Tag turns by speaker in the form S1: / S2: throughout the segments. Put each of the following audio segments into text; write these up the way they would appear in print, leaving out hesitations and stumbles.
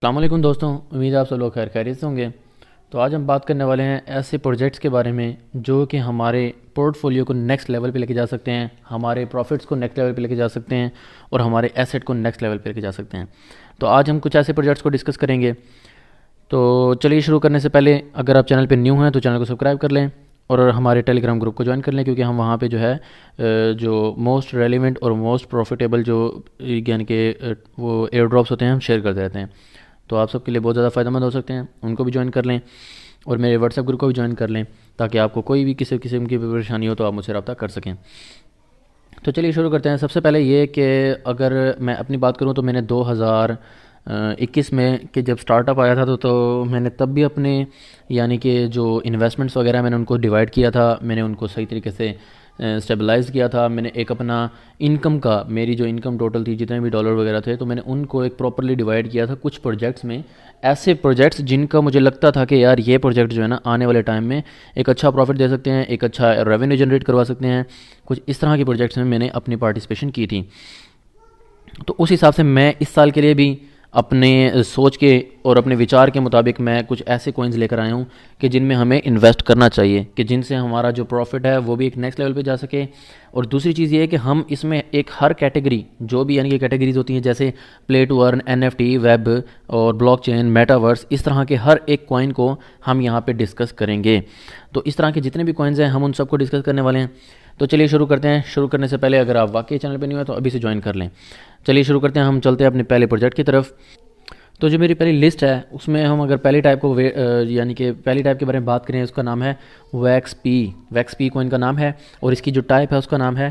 S1: अस्सलाम वालेकुम दोस्तों, उम्मीद है आप सब लोग खैर खैरियत से होंगे। तो आज हम बात करने वाले हैं ऐसे प्रोजेक्ट्स के बारे में जो कि हमारे पोर्टफोलियो को नेक्स्ट लेवल पे लेके जा सकते हैं, हमारे प्रॉफिट्स को नेक्स्ट लेवल पे लेके जा सकते हैं और हमारे एसेट को नेक्स्ट लेवल पे लेके जा सकते हैं। तो आज हम कुछ ऐसे प्रोजेक्ट्स को डिस्कस करेंगे। तो चलिए शुरू करने से पहले अगर आप चैनल पर न्यू हैं तो चैनल को सब्सक्राइब कर लें और हमारे टेलीग्राम ग्रुप को ज्वाइन कर लें, क्योंकि हम वहाँ पे जो है जो मोस्ट रेलिवेंट और मोस्ट प्रॉफिटेबल जो यानी कि वो एयर ड्रॉप्स होते हैं हम शेयर करते रहते हैं। तो आप सबके लिए बहुत ज़्यादा फ़ायदेमंद हो सकते हैं, उनको भी ज्वाइन कर लें और मेरे व्हाट्सएप ग्रुप को भी ज्वाइन कर लें ताकि आपको कोई भी किसी किस्म की परेशानी हो तो आप मुझसे रब्ता कर सकें। तो चलिए शुरू करते हैं। सबसे पहले ये कि अगर मैं अपनी बात करूँ तो मैंने 2021 में कि जब स्टार्टअप आया था तो मैंने तब भी अपने यानी कि जो इन्वेस्टमेंट्स वगैरह मैंने उनको डिवाइड किया था, मैंने उनको सही तरीके से स्टेबलाइज़ किया था। मैंने एक अपना इनकम का, मेरी जो इनकम टोटल थी जितने भी डॉलर वगैरह थे, तो मैंने उनको एक प्रॉपरली डिवाइड किया था कुछ प्रोजेक्ट्स में। ऐसे प्रोजेक्ट्स जिनका मुझे लगता था कि यार ये प्रोजेक्ट जो है ना आने वाले टाइम में एक अच्छा प्रॉफिट दे सकते हैं, एक अच्छा रेवेन्यू जनरेट करवा सकते हैं। कुछ इस तरह के प्रोजेक्ट्स में मैंने अपनी पार्टिसिपेशन की थी। तो उस हिसाब से मैं इस साल के लिए भी अपने सोच के और अपने विचार के मुताबिक मैं कुछ ऐसे कॉइन्स लेकर आया हूँ कि जिनमें हमें इन्वेस्ट करना चाहिए, कि जिनसे हमारा जो प्रॉफिट है वो भी एक नेक्स्ट लेवल पे जा सके। और दूसरी चीज़ ये है कि हम इसमें एक हर कैटेगरी जो भी यानी कि कैटेगरीज होती हैं जैसे play to earn, NFT, web और ब्लॉकचेन, मेटावर्स, इस तरह के हर एक कॉइन को हम यहाँ पे डिस्कस करेंगे। तो इस तरह के जितने भी कॉइन्स हैं हम उन सबको डिस्कस करने वाले हैं। तो चलिए शुरू करते हैं। शुरू करने से पहले अगर आप वाकई चैनल पर नहीं हुए तो अभी से ज्वाइन कर लें। चलिए शुरू करते हैं। हम चलते हैं अपने पहले प्रोजेक्ट की तरफ। तो जो मेरी पहली लिस्ट है उसमें हम अगर पहली टाइप को यानी कि पहली टाइप के बारे में बात करें, उसका नाम है वैक्स पी कॉइन का नाम है और इसकी जो टाइप है उसका नाम है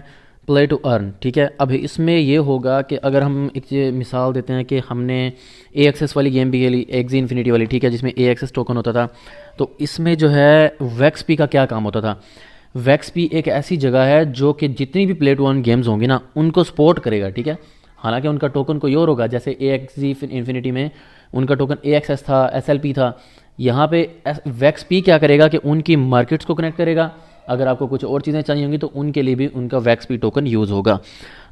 S1: प्ले टू अर्न। ठीक है, अब इसमें ये होगा कि अगर हम एक मिसाल देते हैं कि हमने ए एक्सेस वाली गेम भी खेली, एक्जी इन्फिनिटी वाली, ठीक है, जिसमें ए एक्सेस टोकन होता था। तो इसमें जो है वैक्स पी का क्या काम होता था। वैक्स पी एक ऐसी जगह है जो कि जितनी भी प्ले टू अर्न गेम्स होंगी ना उनको सपोर्ट करेगा। ठीक है, हालांकि उनका टोकन कोई और होगा, जैसे ए एक्स इन्फिनिटी में उनका टोकन ए एक्स एस था, एस एल पी था। यहाँ पे वैक्स पी क्या करेगा कि उनकी मार्केट्स को कनेक्ट करेगा। अगर आपको कुछ और चीज़ें चाहिए होंगी तो उनके लिए भी उनका वैक्स पी टोकन यूज़ होगा।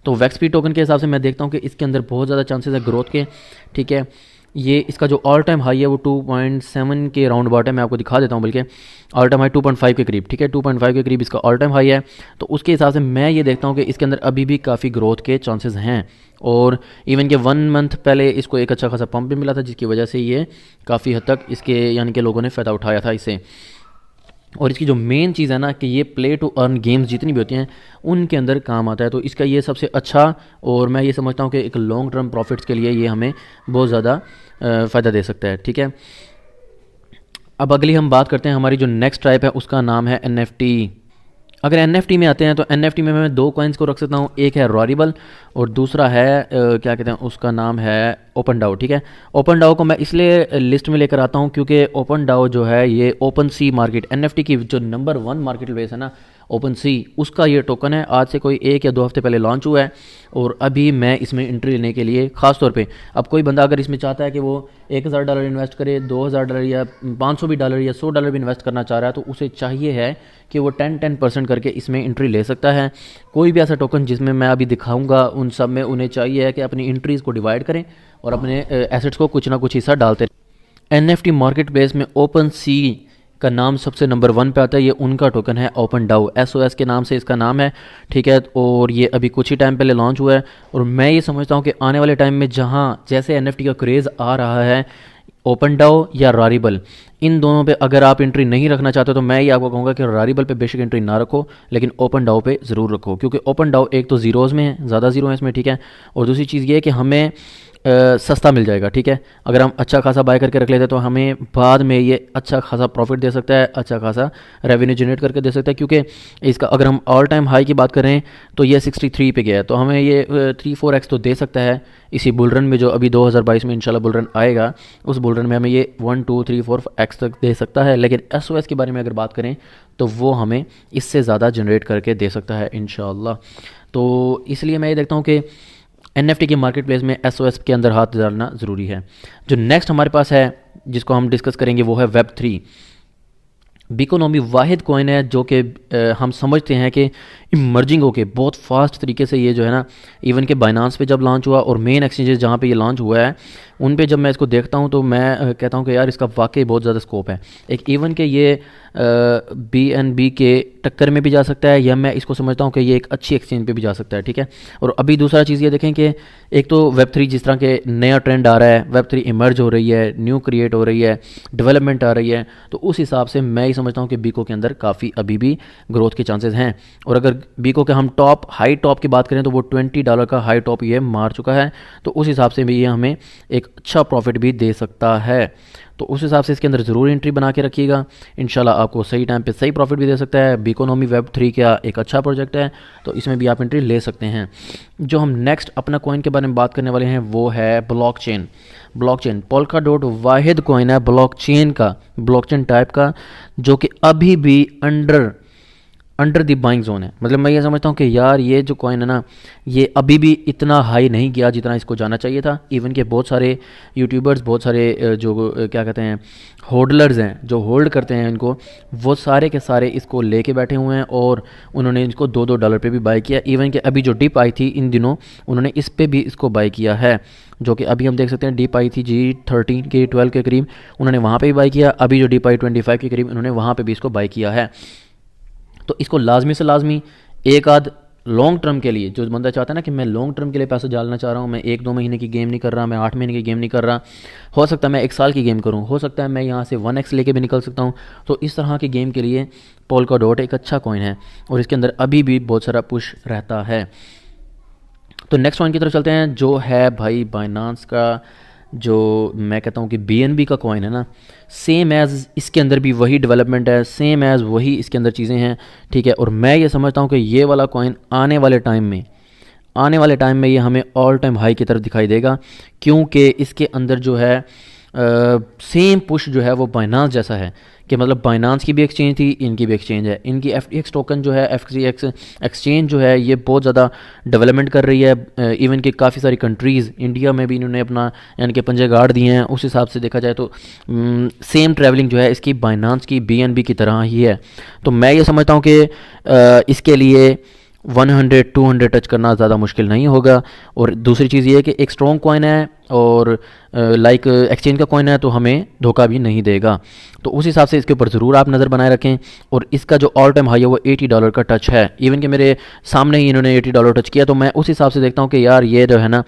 S1: तो वैक्स पी टोकन के हिसाब से मैं देखता हूँ कि इसके अंदर बहुत ज़्यादा चांसेस है ग्रोथ के। ठीक है, ये इसका जो ऑल टाइम हाई है वो 2.7 के राउंड अबाउट है। मैं आपको दिखा देता हूँ, बल्कि ऑल टाइम हाई 2.5 के करीब। ठीक है, 2.5 के करीब इसका ऑल टाइम हाई है। तो उसके हिसाब से मैं ये देखता हूँ कि इसके अंदर अभी भी काफ़ी ग्रोथ के चांसेस हैं। और इवन कि 1 मंथ पहले इसको एक अच्छा खासा पंप भी मिला था, जिसकी वजह से ये काफ़ी हद तक इसके यानी कि लोगों ने फ़ायदा उठाया था इससे। और इसकी जो मेन चीज़ है ना कि ये प्ले टू अर्न गेम्स जितनी भी होती हैं उनके अंदर काम आता है। तो इसका ये सबसे अच्छा, और मैं ये समझता हूँ कि एक लॉन्ग टर्म प्रॉफिट्स के लिए ये हमें बहुत ज़्यादा फ़ायदा दे सकता है। ठीक है, अब अगली हम बात करते हैं। हमारी जो नेक्स्ट टाइप है उसका नाम है एनएफटी। अगर एनएफटी में आते हैं तो एनएफटी में मैं दो कॉइन्स को रख सकता हूँ, एक है रॉरिबल और दूसरा है क्या कहते हैं उसका नाम है ओपन डाओ। ठीक है, ओपन डाओ को मैं इसलिए लिस्ट में लेकर आता हूँ क्योंकि ओपन डाओ जो है ये ओपन सी मार्केट, एनएफटी की जो नंबर 1 मार्केट प्लेस है ना ओपन सी, उसका ये टोकन है। आज से कोई 1 या 2 हफ्ते पहले लॉन्च हुआ है और अभी मैं इसमें एंट्री लेने के लिए ख़ास तौर पे, अब कोई बंदा अगर इसमें चाहता है कि वो $1000 इन्वेस्ट करे, $2000 या $500 भी डॉलर या $100 भी इन्वेस्ट करना चाह रहा है, तो उसे चाहिए है कि वो 10% करके इसमें एंट्री ले सकता है। कोई भी ऐसा टोकन जिसमें मैं अभी दिखाऊंगा उन सब में उन्हें चाहिए है कि अपनी एंट्रीज़ को डिवाइड करें और अपने एसेट्स को कुछ ना कुछ हिस्सा डालते रहें। एनएफटी मार्केट प्लेस में ओपन सी का नाम सबसे नंबर 1 पे आता है। ये उनका टोकन है ओपन डाउ, एसओएस के नाम से इसका नाम है। ठीक है, और ये अभी कुछ ही टाइम पहले लॉन्च हुआ है और मैं ये समझता हूँ कि आने वाले टाइम में जहाँ जैसे एनएफटी का क्रेज़ आ रहा है, ओपन डाओ या रारिबल, इन दोनों पे अगर आप एंट्री नहीं रखना चाहते तो मैं ये आपको कहूँगा कि रारिबल पे बेशक एंट्री ना रखो, लेकिन ओपन डाओ पे ज़रूर रखो, क्योंकि ओपन डाओ एक तो ज़ीरोज़ में है, ज़्यादा ज़ीरो है इसमें। ठीक है, और दूसरी चीज़ ये है कि हमें सस्ता मिल जाएगा। ठीक है, अगर हम अच्छा खासा बाय करके रख लेते हैं तो हमें बाद में ये अच्छा खासा प्रॉफिट दे सकता है, अच्छा खासा रेवेन्यू जनरेट करके दे सकता है। क्योंकि इसका अगर हम ऑल टाइम हाई की बात करें तो ये 63 पे गया है, तो हमें ये 3-4x तो दे सकता है इसी बुलरन में जो अभी 2022 में इंशाल्लाह बुलरन आएगा। उस बुलरन में हमें ये 1-2-3-4x तक दे सकता है। लेकिन एसओएस के बारे में अगर बात करें तो वो हमें इससे ज़्यादा जनरेट करके दे सकता है इंशाल्लाह। तो इसलिए मैं ये देखता हूँ कि एनएफटी की मार्केट प्लेस में एसओएस के अंदर हाथ डालना ज़रूरी है। जो नेक्स्ट हमारे पास है जिसको हम डिस्कस करेंगे वो है वेब 3। बिकोनॉमी वाहिद कॉइन है जो कि हम समझते हैं कि इमर्जिंग होके बहुत फास्ट तरीके से ये जो है ना, इवन के बाइनांस पे जब लॉन्च हुआ और मेन एक्सचेंजेस जहाँ पे ये लॉन्च हुआ है उन पे जब मैं इसको देखता हूँ तो मैं कहता हूँ कि यार इसका वाकई बहुत ज़्यादा स्कोप है। एक इवन के ये BNB के टक्कर में भी जा सकता है, या मैं इसको समझता हूँ कि ये एक अच्छी एक्सचेंज पे भी जा सकता है, ठीक है। और अभी दूसरा चीज़ ये देखें कि एक तो Web3 जिस तरह के नया ट्रेंड आ रहा है, Web3 इमर्ज हो रही है, न्यू क्रिएट हो रही है, डेवलपमेंट आ रही है, तो उस हिसाब से मैं ही समझता हूँ कि बीको के अंदर काफ़ी अभी भी ग्रोथ के चांसेस हैं। और अगर बीको के हम हाई टॉप की बात करें तो वो $20 का हाई टॉप ये मार चुका है, तो उस हिसाब से भी ये हमें एक अच्छा प्रॉफिट भी दे सकता है। तो उस हिसाब से इसके अंदर ज़रूर एंट्री बना के रखिएगा, इंशाल्लाह आपको सही टाइम पे सही प्रॉफिट भी दे सकता है। बिकोनॉमी Web3 का एक अच्छा प्रोजेक्ट है, तो इसमें भी आप एंट्री ले सकते हैं। जो हम नेक्स्ट अपना कॉइन के बारे में बात करने वाले हैं वो है ब्लॉकचेन पोल्का डॉट वाहिद कॉइन है ब्लॉकचेन टाइप का, जो कि अभी भी अंडर द बाइंग जोन है। मतलब मैं ये समझता हूँ कि यार ये जो कॉइन है ना, ये अभी भी इतना हाई नहीं गया जितना इसको जाना चाहिए था। इवन के बहुत सारे यूट्यूबर्स, बहुत सारे जो क्या कहते हैं होल्डर्स हैं, जो होल्ड करते हैं इनको, वो सारे के सारे इसको लेके बैठे हुए हैं और उन्होंने इसको $2 पे भी बाय किया। इवन कि अभी जो डिप आई थी इन दिनों, उन्होंने इस पे भी इसको बाय किया है, जो कि अभी हम देख सकते हैं डिप आई थी G13 के 12 के करीब, उन्होंने वहाँ पे भी बाय किया। अभी जो डिप आई 25 के करीब, उन्होंने वहाँ पे भी इसको बाय किया है। तो इसको लाजमी से लाजमी एक आध लॉन्ग टर्म के लिए, जो बंदा चाहता है ना कि मैं लॉन्ग टर्म के लिए पैसा डालना चाह रहा हूँ, मैं 1-2 महीने की गेम नहीं कर रहा, मैं 8 महीने की गेम नहीं कर रहा, हो सकता है मैं 1 साल की गेम करूँ, हो सकता है मैं यहाँ से 1x लेके भी निकल सकता हूँ, तो इस तरह की गेम के लिए पोल्का डॉट एक अच्छा कॉइन है और इसके अंदर अभी भी बहुत सारा पुश रहता है। तो नेक्स्ट कॉइन की तरफ चलते हैं, जो है भाई बाइनांस का, जो मैं कहता हूँ कि BNB का कॉइन है ना, सेम एज़ इसके अंदर भी वही डेवलपमेंट है, सेम एज़ वही इसके अंदर चीज़ें हैं, ठीक है। और मैं ये समझता हूँ कि ये वाला कॉइन आने वाले टाइम में ये हमें ऑल टाइम हाई की तरफ दिखाई देगा, क्योंकि इसके अंदर जो है सेम पुश जो है वो बाइनांस जैसा है, कि मतलब बाइनांस की भी एक्सचेंज थी, इनकी भी एक्सचेंज है। इनकी FTX टोकन जो है, FTX एक्सचेंज जो है, ये बहुत ज़्यादा डेवलपमेंट कर रही है। इवन कि काफ़ी सारी कंट्रीज़, इंडिया में भी इन्होंने अपना यानी कि पंजे गाड़ दिए हैं। उस हिसाब से देखा जाए तो सेम ट्रैवलिंग जो है इसकी बाइनांस की BNB की तरह ही है। तो मैं ये समझता हूँ कि इसके लिए 100-200 टच करना ज़्यादा मुश्किल नहीं होगा। और दूसरी चीज़ ये है कि एक स्ट्रॉन्ग कॉइन है और लाइक एक्सचेंज का कॉइन है, तो हमें धोखा भी नहीं देगा। तो उस हिसाब से इसके ऊपर ज़रूर आप नज़र बनाए रखें। और इसका जो ऑल टाइम हाई है वो $80 का टच है, इवन कि मेरे सामने ही इन्होंने $80 टच किया, तो मैं उस हिसाब से देखता हूँ कि यार ये जो है ना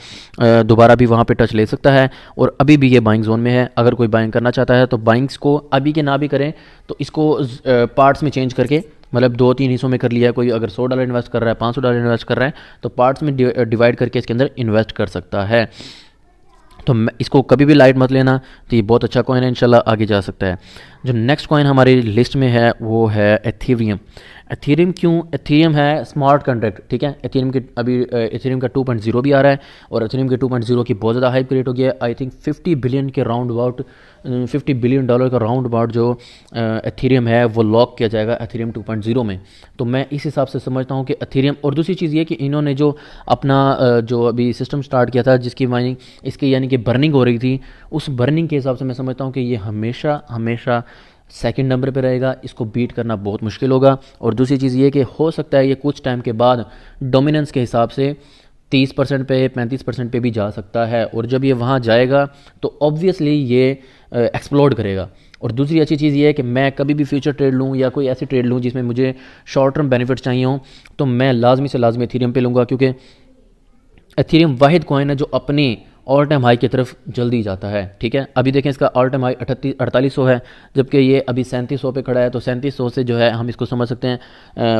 S1: दोबारा भी वहाँ पे टच ले सकता है और अभी भी ये बाइंग जोन में है। अगर कोई बाइंग करना चाहता है तो बाइंग्स को अभी के ना भी करें, तो इसको पार्ट्स में चेंज करके, मतलब 2-3 हिस्सों में कर लिया है। कोई अगर $100 इन्वेस्ट कर रहा है, $500 इन्वेस्ट कर रहा है, तो पार्ट्स में डिवाइड करके इसके अंदर इन्वेस्ट कर सकता है। तो इसको कभी भी लाइट मत लेना, तो ये बहुत अच्छा कॉइन है, इंशाल्लाह आगे जा सकता है। जो नेक्स्ट कॉइन हमारी लिस्ट में है वो है एथेरियम। एथेरियम है स्मार्ट कॉन्ट्रैक्ट, ठीक है। एथेरियम के अभी एथेरियम का 2.0 भी आ रहा है और एथेरियम के 2.0 की बहुत ज़्यादा हाइप क्रिएट हो गया है। आई थिंक $50 बिलियन का राउंड अबाउट जो एथेरियम है वो लॉक किया जाएगा एथेरियम 2.0 में। तो मैं इस हिसाब से समझता हूँ कि एथेरियम, और दूसरी चीज़ ये कि इन्होंने जो अपना जो अभी सिस्टम स्टार्ट किया था जिसकी माइनिंग इसकी यानी कि बर्निंग हो रही थी, उस बर्निंग के हिसाब से मैं समझता हूँ कि ये हमेशा सेकंड नंबर पे रहेगा, इसको बीट करना बहुत मुश्किल होगा। और दूसरी चीज़ ये कि हो सकता है ये कुछ टाइम के बाद डोमिनेंस के हिसाब से 30% पे 35% पे भी जा सकता है, और जब ये वहाँ जाएगा तो ऑब्वियसली ये एक्सप्लोड करेगा। और दूसरी अच्छी चीज़ ये है कि मैं कभी भी फ्यूचर ट्रेड लूँ या कोई ऐसी ट्रेड लूँ जिसमें मुझे शॉर्ट टर्म बेनिफिट्स चाहिए हों, तो मैं लाजमी से लाजमी एथेरियम पे लूँगा, क्योंकि एथेरियम वाहिद कॉइन है जो अपने ऑल टाइम हाई की तरफ जल्दी जाता है, ठीक है। अभी देखें इसका ऑल टाइम हाई 4800 है, जबकि ये अभी 3700 पे खड़ा है। तो 3700 से जो है हम इसको समझ सकते हैं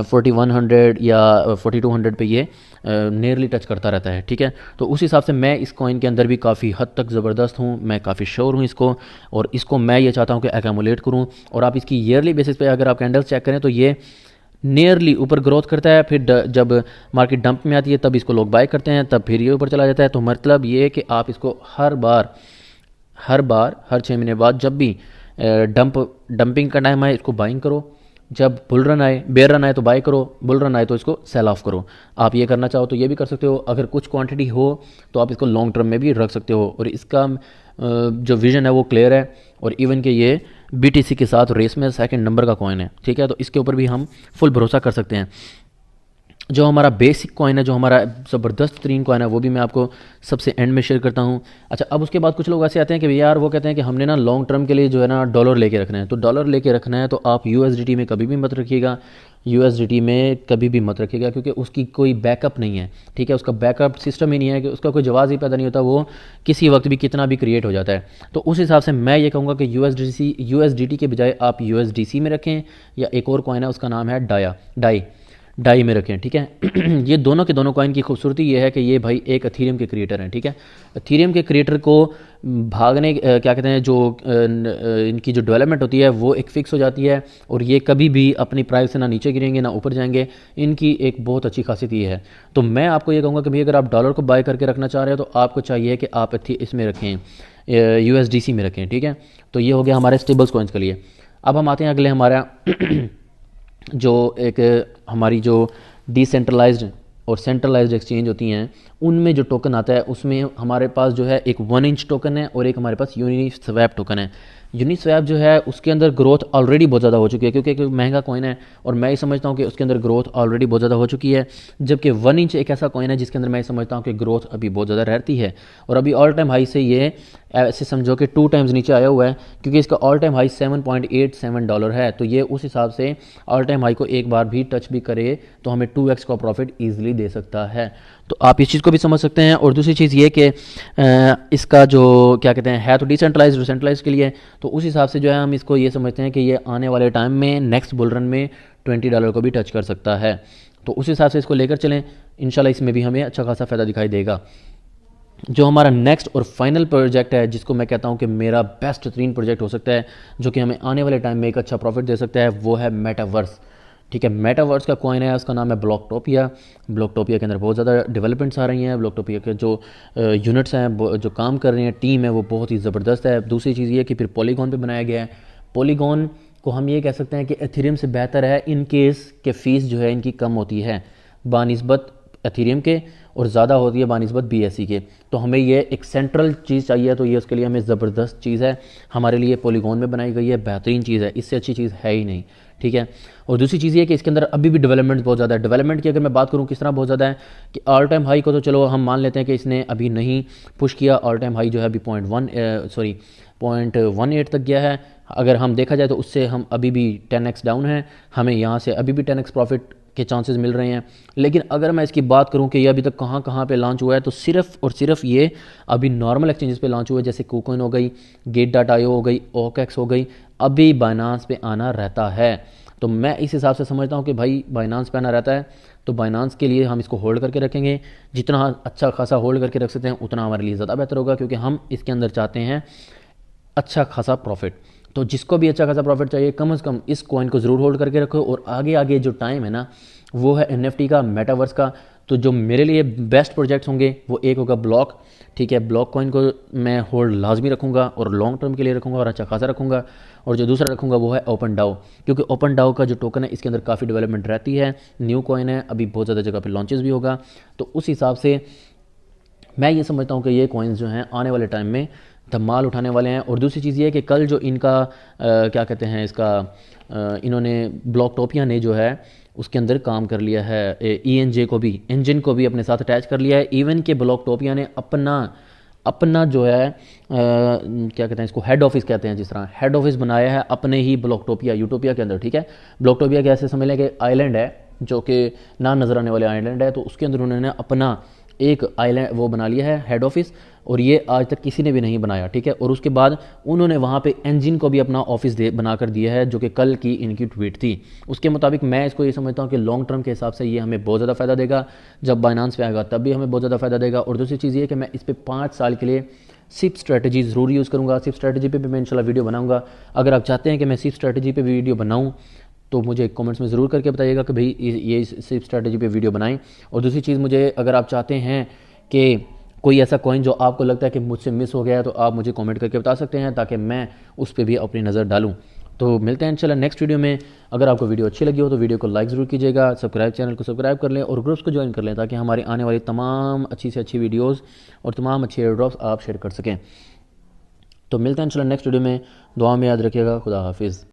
S1: 4100 या 4200 पे ये नियरली टच करता रहता है, ठीक है। तो उस हिसाब से मैं इस कॉइन के अंदर भी काफ़ी हद तक ज़बरदस्त हूँ, मैं काफ़ी श्योर हूँ इसको, और इसको मैं ये चाहता हूँ कि एक्यूमुलेट करूँ। और आप इसकी ईयरली बेसिस पे अगर आप कैंडल्स चेक करें तो ये नियरली ऊपर ग्रोथ करता है, फिर जब मार्केट डंप में आती है तब इसको लोग बाय करते हैं, तब फिर ये ऊपर चला जाता है। तो मतलब ये है कि आप इसको हर 6 महीने बाद जब भी डंपिंग का टाइम आए इसको बाइंग करो, जब बुल रन आए, बेयर रन आए तो बाय करो, बुल रन आए तो इसको सेल ऑफ करो। आप ये करना चाहो तो ये भी कर सकते हो। अगर कुछ क्वांटिटी हो तो आप इसको लॉन्ग टर्म में भी रख सकते हो। और इसका जो विज़न है वो क्लियर है और इवन के ये BTC के साथ रेस में सेकंड नंबर का कॉइन है, ठीक है। तो इसके ऊपर भी हम फुल भरोसा कर सकते हैं। जो हमारा बेसिक कॉइन है, जो हमारा ज़बरदस्त तरीन कॉइन है, वो भी मैं आपको सबसे एंड में शेयर करता हूँ। अच्छा, अब उसके बाद कुछ लोग ऐसे आते हैं कि यार वो कहते हैं कि हमने ना लॉन्ग टर्म के लिए जो है ना डॉलर लेके रखना है। तो डॉलर लेके रखना है तो आप USDT में कभी भी मत रखिएगा, USDT में कभी भी मत रखिएगा, क्योंकि उसकी कोई बैकअप नहीं है, ठीक है। उसका बैकअप सिस्टम ही नहीं है, कि उसका कोई जवाब ही पैदा नहीं होता, वो किसी वक्त भी कितना भी क्रिएट हो जाता है। तो उस हिसाब से मैं ये कहूँगा कि USDT के बजाय आप USDC में रखें, या एक और कॉइन है उसका नाम है डाई में रखें, ठीक है। ये दोनों के दोनों कॉइन की खूबसूरती ये है कि ये भाई एक एथीरियम के क्रिएटर हैं, ठीक है। एथीरियम के क्रिएटर को भागने क्या कहते हैं, जो इनकी जो डेवलपमेंट होती है वो एक फिक्स हो जाती है, और ये कभी भी अपनी प्राइस से ना नीचे गिरेंगे ना ऊपर जाएंगे। इनकी एक बहुत अच्छी खासियत ये है। तो मैं आपको ये कहूँगा कि भाई अगर आप डॉलर को बाय करके रखना चाह रहे हो तो आपको चाहिए कि आप इसमें रखें, USDC में रखें, ठीक है। तो ये हो गया हमारे स्टेबल्स कॉइन्स के लिए। अब हम आते हैं अगले हमारा जो एक हमारी जो डिसेंट्रलाइज्ड और सेंट्रलाइज्ड एक्सचेंज होती हैं, उनमें जो टोकन आता है उसमें हमारे पास जो है एक 1 इंच टोकन है और एक हमारे पास यूनिस्वैप टोकन है। यूनिस्वैप जो है उसके अंदर ग्रोथ ऑलरेडी बहुत ज़्यादा हो चुकी है, क्योंकि एक महंगा कॉइन है और मैं ये समझता हूँ कि उसके अंदर ग्रोथ ऑलरेडी बहुत ज़्यादा हो चुकी है। जबकि 1 इंच एक ऐसा कॉइन है जिसके अंदर मैं समझता हूँ कि ग्रोथ अभी बहुत ज़्यादा रहती है, और अभी ऑल टाइम हाई से ये ऐसे समझो कि 2 टाइम्स नीचे आया हुआ है, क्योंकि इसका ऑल टाइम हाई $7.87 है। तो ये उस हिसाब से ऑल टाइम हाई को एक बार भी टच भी करे तो हमें 2x का प्रॉफिट ईजिली दे सकता है। तो आप इस चीज़ को भी समझ सकते हैं। और दूसरी चीज़ ये कि इसका जो क्या कहते हैं है तो डिसेंट्रलाइज के लिए, तो उस हिसाब से जो है हम इसको ये समझते हैं कि ये आने वाले टाइम में नेक्स्ट बुल रन में $20 को भी टच कर सकता है। तो उस हिसाब से इसको लेकर चलें, इंशाल्लाह इसमें भी हमें अच्छा खासा फ़ायदा दिखाई देगा। जो हमारा नेक्स्ट और फाइनल प्रोजेक्ट है, जिसको मैं कहता हूं कि मेरा बेस्ट तरीन प्रोजेक्ट हो सकता है, जो कि हमें आने वाले टाइम में एक अच्छा प्रॉफिट दे सकता है, वो है मेटावर्स, ठीक है। मेटावर्स का कॉइन है, उसका नाम है ब्लॉकटोपिया। ब्लॉकटोपिया के अंदर बहुत ज़्यादा डेवलपमेंट्स आ रही हैं। ब्लॉकटोपिया के जो यूनिट्स हैं, जो काम कर रही हैं, टीम है, वो बहुत ही ज़बरदस्त है। दूसरी चीज़ ये कि फिर पॉलीगॉन पे बनाया गया है। पॉलीगॉन को हम ये कह सकते हैं कि एथेरियम से बेहतर है इन केस के फ़ीस जो है इनकी कम होती है बानिस्बत एथेरियम के, और ज़्यादा होती है बानिस्बत BSC के। तो हमें ये एक सेंट्रल चीज़ चाहिए, तो ये उसके लिए हमें ज़बरदस्त चीज़ है। हमारे लिए पॉलीगॉन में बनाई गई है, बेहतरीन चीज़ है, इससे अच्छी चीज़ है ही नहीं, ठीक है। और दूसरी चीज़ ये कि इसके अंदर अभी भी डेवलपमेंट बहुत ज़्यादा है। डेवलपमेंट की अगर मैं बात करूँ किस तरह बहुत ज़्यादा है, कि ऑल टाइम हाई को तो चलो हम मान लेते हैं कि इसने अभी नहीं पुश किया। ऑल टाइम हाई जो है अभी 0.18 तक गया है। अगर हम देखा जाए तो उससे हम अभी भी 10x डाउन है, हमें यहाँ से अभी भी 10x प्रॉफिट के चांसेस मिल रहे हैं। लेकिन अगर मैं इसकी बात करूं कि ये अभी तक कहां कहां पे लॉन्च हुआ है, तो सिर्फ और सिर्फ ये अभी नॉर्मल एक्सचेंजेस पे लॉन्च हुआ है, जैसे KuCoin हो गई, Gate.io हो गई, OKX हो गई, अभी बाइनांस पे आना रहता है। तो मैं इस हिसाब से समझता हूं कि भाई बाइनांस पे आना रहता है, तो बाइनांस के लिए हम इसको होल्ड करके रखेंगे। जितना अच्छा खासा होल्ड करके रख सकते हैं उतना हमारे लिए ज़्यादा बेहतर होगा, क्योंकि हम इसके अंदर चाहते हैं अच्छा खासा प्रॉफिट। तो जिसको भी अच्छा खासा प्रॉफिट चाहिए, कम से कम इस कॉइन को ज़रूर होल्ड करके रखो। और आगे आगे जो टाइम है ना, वो है NFT का, मेटावर्स का। तो जो मेरे लिए बेस्ट प्रोजेक्ट्स होंगे वो एक होगा ब्लॉक, ठीक है। ब्लॉक कॉइन को मैं होल्ड लाजमी रखूँगा और लॉन्ग टर्म के लिए रखूँगा और अच्छा खासा रखूँगा। और जो दूसरा रखूँगा वो है OpenDAO, क्योंकि OpenDAO का जो टोकन है इसके अंदर काफ़ी डेवलपमेंट रहती है, न्यू कॉइन है, अभी बहुत ज़्यादा जगह पर लॉन्चेस भी होगा। तो उस हिसाब से मैं ये समझता हूँ कि ये कॉइन्स जो हैं आने वाले टाइम में धमाल उठाने वाले हैं। और दूसरी चीज़ ये है कि कल जो इनका क्या कहते हैं इसका इन्होंने ब्लॉकटोपिया ने जो है उसके अंदर काम कर लिया है, ENJ को भी, इंजन को भी अपने साथ अटैच कर लिया है। इवन के ब्लॉकटोपिया ने अपना जो है क्या कहते हैं इसको, हेड ऑफिस कहते हैं, जिस तरह हेड ऑफिस बनाया है अपने ही ब्लॉकटोपिया यूटोपिया के अंदर, ठीक है। ब्लॉकटोपिया के ऐसे समझ लें कि आइलैंड है, जो कि ना नजर आने वाले आइलैंड है, तो उसके अंदर उन्होंने अपना एक आइलैंड वो बना लिया है हेड ऑफिस, और ये आज तक किसी ने भी नहीं बनाया, ठीक है। और उसके बाद उन्होंने वहाँ पे इंजन को भी अपना ऑफिस बनाकर दिया है, जो कि कल की इनकी ट्वीट थी। उसके मुताबिक मैं इसको ये समझता हूँ कि लॉन्ग टर्म के हिसाब से ये हमें बहुत ज़्यादा फ़ायदा देगा। जब बाइनांस पे आएगा तब भी हमें बहुत ज़्यादा फ़ायदा देगा। और दूसरी चीज़ ये कि मैं इस पर 5 साल के लिए सिप स्ट्रैटेजी ज़रूर यूज़ करूँगा। सिप स्ट्रैटेजी पे भी मैं इंशाल्लाह वीडियो बनाऊँगा। अगर आप चाहते हैं कि मैं सिप स्ट्रैटेजी पे वीडियो बनाऊँ तो मुझे कमेंट्स में ज़रूर करके बताइएगा कि भाई ये सिप स्ट्रैटेजी पे वीडियो बनाएं। और दूसरी चीज़, मुझे अगर आप चाहते हैं कि कोई ऐसा कॉइन जो आपको लगता है कि मुझसे मिस हो गया है, तो आप मुझे कमेंट करके बता सकते हैं, ताकि मैं उस पर भी अपनी नज़र डालूं। तो मिलते हैं इंशाल्लाह नेक्स्ट वीडियो में। अगर आपको वीडियो अच्छी लगी हो तो वीडियो को लाइक ज़रूर कीजिएगा, चैनल को सब्सक्राइब कर लें और ग्रुप्स को ज्वाइन कर लें, ताकि हमारी आने वाली तमाम अच्छी से अच्छी वीडियोज़ और तमाम अच्छे एयर ड्रॉप्स आप शेयर कर सकें। तो मिलते हैं इंशाल्लाह नेक्स्ट वीडियो में। दुआ में याद रखिएगा। खुदा हाफिज़।